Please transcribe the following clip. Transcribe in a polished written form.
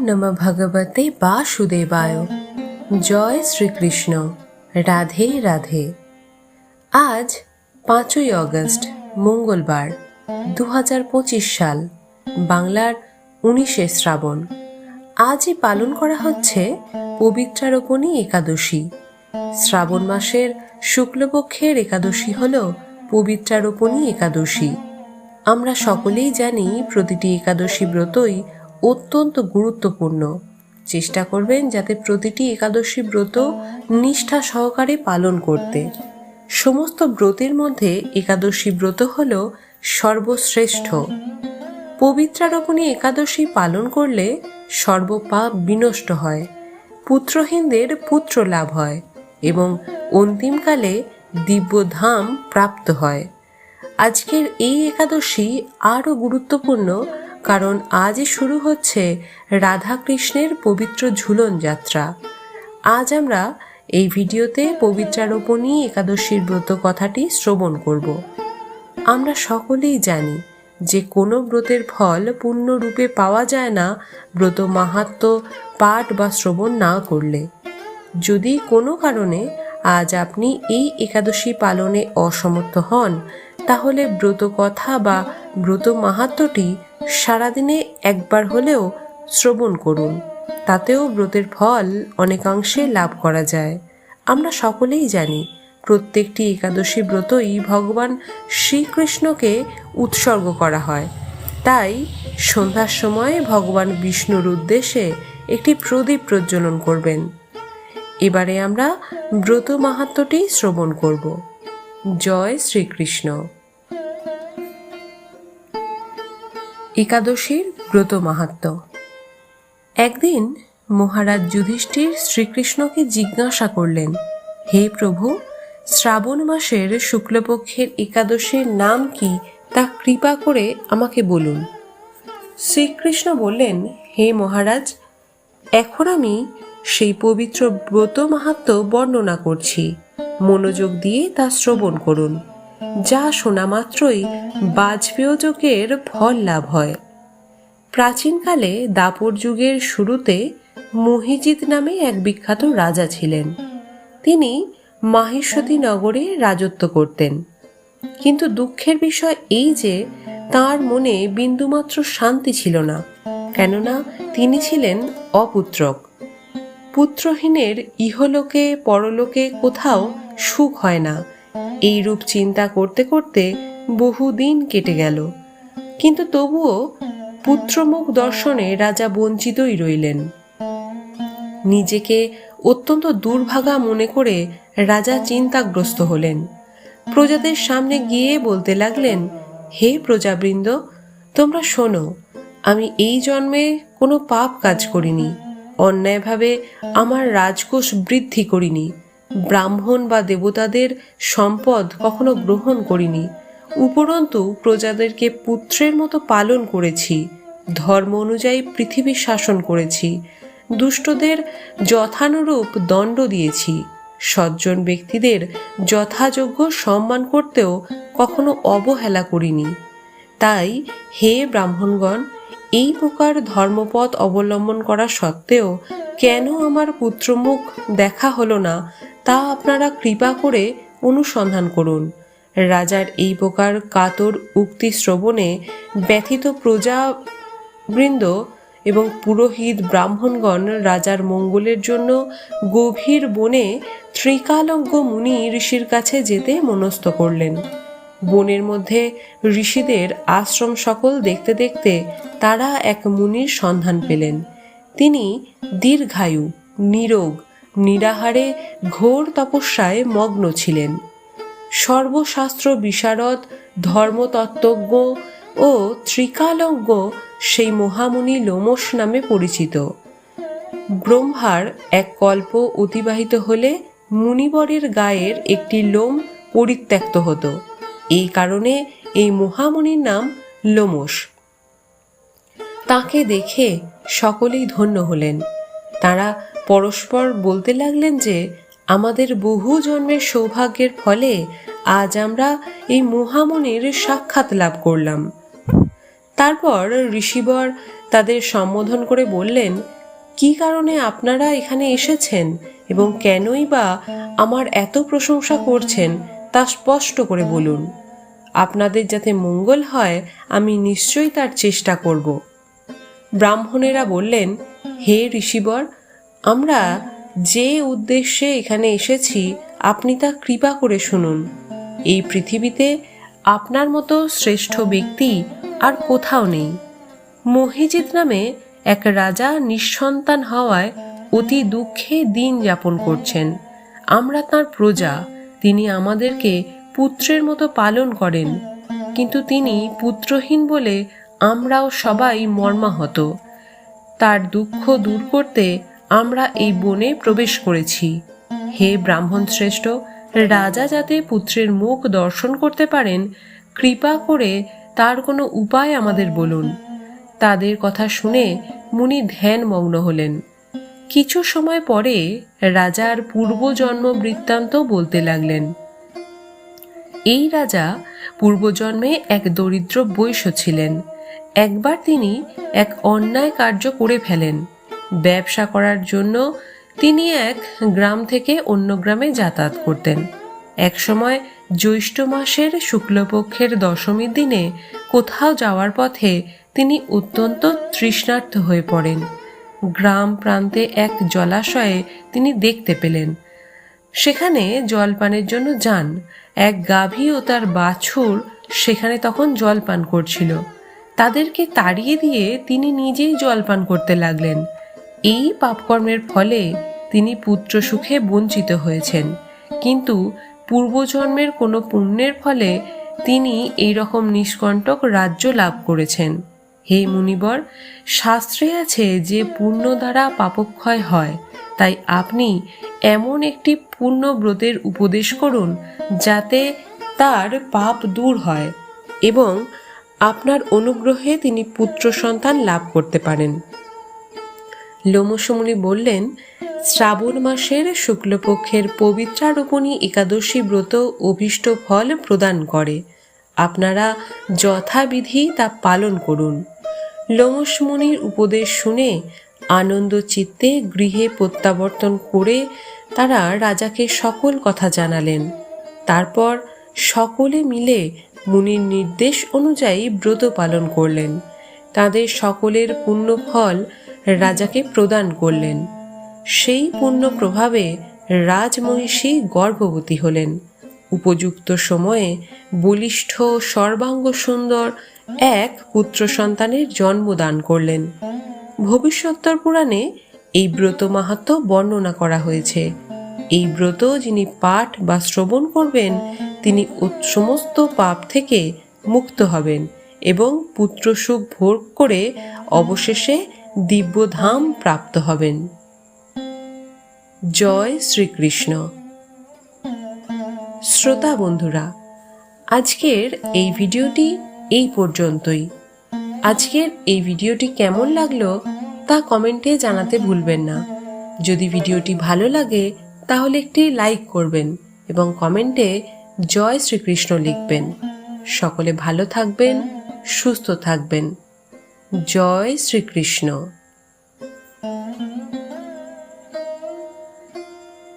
নমঃ ভগবতে বাসুদেবায়। জয় শ্রীকৃষ্ণ। রাধে রাধে। আজ 5ই আগস্ট মঙ্গলবার, 2025 সাল, বাংলার 19শে শ্রাবণ। আজই পালন করা হচ্ছে পবিত্রারোপণী একাদশী। শ্রাবণ মাসের শুক্লপক্ষের একাদশী হল পবিত্রারোপণী একাদশী। আমরা সকলেই জানি প্রতিটি একাদশী ব্রতই অত্যন্ত গুরুত্বপূর্ণ। চেষ্টা করবেন যাতে প্রতিটি একাদশী ব্রত নিষ্ঠা সহকারে পালন করতে। সমস্ত ব্রতের মধ্যে একাদশী ব্রত হল সর্বশ্রেষ্ঠ। পবিত্রারোপণী একাদশী পালন করলে সর্বপাপ বিনষ্ট হয়, পুত্রহীনদের পুত্র লাভ হয় এবং অন্তিমকালে দিব্যধাম প্রাপ্ত হয়। আজকের এই একাদশী আরও গুরুত্বপূর্ণ কারণ আজই শুরু হচ্ছে রাধাকৃষ্ণের পবিত্র ঝুলন যাত্রা। আজ আমরা এই ভিডিওতে পবিত্রারোপণী একাদশীর ব্রত কথাটি শ্রবণ করব। আমরা সকলেই জানি যে কোনো ব্রতের ফল পূর্ণরূপে পাওয়া যায় না ব্রত মাহাত্ম্য পাঠ বা শ্রবণ না করলে। যদি কোনো কারণে আজ আপনি এই একাদশী পালনে অসমর্থ হন, তাহলে ব্রত কথা বা ব্রত মাহাত্ম্যটি সারাদিনে একবার হলেও শ্রবণ করুন। তাতেও ব্রতের ফল অনেকাংশে লাভ করা যায়। আমরা সকলেই জানি প্রত্যেকটি একাদশী ব্রতই ভগবান শ্রীকৃষ্ণকে উৎসর্গ করা হয়। তাই সন্ধ্যার সময় ভগবান বিষ্ণুর উদ্দেশ্যে একটি প্রদীপ প্রজ্বলন করবেন। এবারে আমরা ব্রত মাহাত্ম্যটি শ্রবণ করব। জয় শ্রীকৃষ্ণ। একাদশীর ব্রত মাহাত্ম্য। একদিন মহারাজ যুধিষ্ঠির শ্রীকৃষ্ণকে জিজ্ঞাসা করলেন, হে প্রভু, শ্রাবণ মাসের শুক্লপক্ষের একাদশীর নাম কি তা কৃপা করে আমাকে বলুন। শ্রীকৃষ্ণ বললেন, হে মহারাজ, এখন আমি সেই পবিত্র ব্রত মাহাত্ম্য বর্ণনা করছি। মনোযোগ দিয়ে তা শ্রবণ করুন। যা শোনা মাত্রই বাজপেয় যজ্ঞের ফল লাভ হয়। প্রাচীনকালে দাপর যুগের শুরুতে মহিজিৎ নামে এক বিখ্যাত রাজা ছিলেন। তিনি মাহিষ্মতি নগরে রাজত্ব করতেন। কিন্তু দুঃখের বিষয় এই যে তার মনে বিন্দুমাত্র শান্তি ছিল না, কেননা তিনি ছিলেন অপুত্রক। পুত্রহীনের ইহলোকে পরলোকে কোথাও সুখ হয় না, এই রূপ চিন্তা করতে করতে বহুদিন কেটে গেল। কিন্তু তবুও পুত্রমুখ দর্শনে রাজা বঞ্চিতই রইলেন। নিজেকে অত্যন্ত দুর্ভাগা মনে করে রাজা চিন্তাগ্রস্ত হলেন। প্রজাদের সামনে গিয়ে বলতে লাগলেন, হে প্রজাবৃন্দ, তোমরা শোনো, আমি এই জন্মে কোনো পাপ কাজ করিনি, অন্যায়ভাবে আমার রাজকোষ বৃদ্ধি করিনি, ব্রাহ্মণ বা দেবতাদের সম্পদ কখনো গ্রহণ করিনি, উপরন্তু প্রজাদেরকে পুত্রের মতো পালন করেছি, ধর্ম অনুযায়ী পৃথিবী শাসন করেছি, দুষ্টদের যথানুরূপ দণ্ড দিয়েছি, সজ্জন ব্যক্তিদের যথাযোগ্য সম্মান করতেও কখনো অবহেলা করিনি। তাই হে ব্রাহ্মণগণ, এই প্রকার ধর্মপথ অবলম্বন করা সত্ত্বেও কেন আমার পুত্রমুখ দেখা হলো না তা আপনারা কৃপা করে অনুসন্ধান করুন। রাজার এই প্রকার কাতর উক্তি শ্রবণে ব্যথিত প্রজাবৃন্দ এবং পুরোহিত ব্রাহ্মণগণ রাজার মঙ্গলের জন্য গভীর বনে ত্রিকালজ্ঞ মুনি ঋষির কাছে যেতে মনস্থ করলেন। বনের মধ্যে ঋষিদের আশ্রম সকল দেখতে দেখতে তারা এক মুনির সন্ধান পেলেন। তিনি দীর্ঘায়ু, নিরোগ, নিরাহারে ঘোর তপস্যায় মগ্ন ছিলেন। সর্বশাস্ত্র বিশারদ, ধর্মতত্ত্বজ্ঞ ও ত্রিকালজ্ঞ সেই মহামুনি লোমশ নামে পরিচিত। ব্রহ্মার এক কল্প অতিবাহিত হলে মুনিবরের গায়ের একটি লোম পরিত্যক্ত হতো। এই কারণে এই মহামুনির নাম লোমশ। তাকে দেখে সকলেই ধন্য হলেন। তারা পরস্পর বলতে লাগলেন যে আমাদের বহু জন্মের সৌভাগ্যের ফলে আজ আমরা এই মহামুনির সাক্ষাৎ লাভ করলাম। তারপর ঋষিবর তাদের সম্বোধন করে বললেন, কি কারণে আপনারা এখানে এসেছেন এবং কেনই বা আমার এত প্রশংসা করছেন তা স্পষ্ট করে বলুন। আপনাদের যাতে মঙ্গল হয় আমি নিশ্চয়ই তার চেষ্টা করব। ব্রাহ্মণেরা বললেন, হে ঋষিবর, আমরা যে উদ্দেশ্যে এখানে এসেছি আপনি তা কৃপা করে শুনুন। এই পৃথিবীতে আপনার মতো শ্রেষ্ঠ ব্যক্তি আর কোথাও নেই। মহিজিৎ নামে এক রাজা নিঃসন্তান হওয়ায় অতি দুঃখে দিন যাপন করছেন। আমরা তাঁর প্রজা, তিনি আমাদেরকে পুত্রের মতো পালন করেন, কিন্তু তিনি পুত্রহীন বলে আমরাও সবাই মর্মাহত। তার দুঃখ দূর করতে আমরা এই বনে প্রবেশ করেছি। হে ব্রাহ্মণ শ্রেষ্ঠ, রাজা যাতে পুত্রের মুখ দর্শন করতে পারেন, কৃপা করে তার কোনো উপায় আমাদের বলুন। তাদের কথা শুনে মুনি ধ্যানমগ্ন হলেন। কিছু সময় পরে রাজার পূর্বজন্ম বৃত্তান্ত বলতে লাগলেন। এই রাজা পূর্বজন্মে এক দরিদ্র বৈশ্য ছিলেন। একবার তিনি এক অন্যায় কার্য করে ফেলেন। ব্যবসা করার জন্য তিনি এক গ্রাম থেকে অন্য গ্রামে যাতায়াত করতেন। একসময় জ্যৈষ্ঠ মাসের শুক্লপক্ষের দশমীর দিনে কোথাও যাওয়ার পথে তিনি অত্যন্ত তৃষ্ণার্ত হয়ে পড়েন। গ্রাম প্রান্তে এক জলাশয়ে তিনি দেখতে পেলেন। সেখানে জলপানের জন্য যান। এক গাভী ও তার বাছুর সেখানে তখন জলপান করছিল। তাদেরকে তাড়িয়ে দিয়ে তিনি নিজেই জলপান করতে লাগলেন। এই পাপকর্মের ফলে তিনি পুত্র সুখে বঞ্চিত হয়েছেন, কিন্তু পূর্বজন্মের কোনো পুণ্যের ফলে তিনি এই রকম নিষ্কণ্টক রাজ্য লাভ করেছেন। হে মুনিবর, শাস্ত্রে আছে যে পুণ্য দ্বারা পাপক্ষয় হয়, তাই আপনি এমন একটি পুণ্য ব্রতের উপদেশ করুন যাতে তার পাপ দূর হয় এবং আপনার অনুগ্রহে তিনি পুত্র সন্তান লাভ করতে পারেন। লোমশ মুনি বললেন, শ্রাবণ মাসের শুক্লপক্ষের পবিত্রারোপণী একাদশী ব্রত অভীষ্ট ফল প্রদান করে। আপনারা যথাবিধি তা পালন করুন। লোমশ মুনির উপদেশ শুনে আনন্দ চিত্তে গৃহে প্রত্যাবর্তন করে তারা রাজাকে সকল কথা জানালেন। তারপর সকলে মিলে মুনির নির্দেশ অনুযায়ী ব্রত পালন করলেন। তাদের সকলের পুণ্য ফল রাজাকে প্রদান করলেন। সেই পুণ্য প্রভাবে রাজমহিষী গর্ভবতী হলেন। উপযুক্ত সময়ে বলিষ্ঠ সর্বাঙ্গ সুন্দর এক পুত্র সন্তানের জন্মদান করলেন। ভবিষ্যোত্তর পুরাণে এই ব্রত মাহাত্ম্য বর্ণনা করা হয়েছে। এই ব্রত যিনি পাঠ বা শ্রবণ করবেন তিনি সমস্ত পাপ থেকে মুক্ত হবেন এবং পুত্র সুখ ভোগ করে অবশেষে দিব্যধাম প্রাপ্ত হবেন। জয় শ্রীকৃষ্ণ। শ্রোতা বন্ধুরা, আজকের এই ভিডিওটি এই পর্যন্তই। আজকের এই ভিডিওটি কেমন লাগলো তা কমেন্টে জানাতে ভুলবেন না। যদি ভিডিওটি ভালো লাগে তাহলে একটি লাইক করবেন এবং কমেন্টে জয় শ্রীকৃষ্ণ লিখবেন। সকলে ভালো থাকবেন, সুস্থ থাকবেন। জয় শ্রীকৃষ্ণ।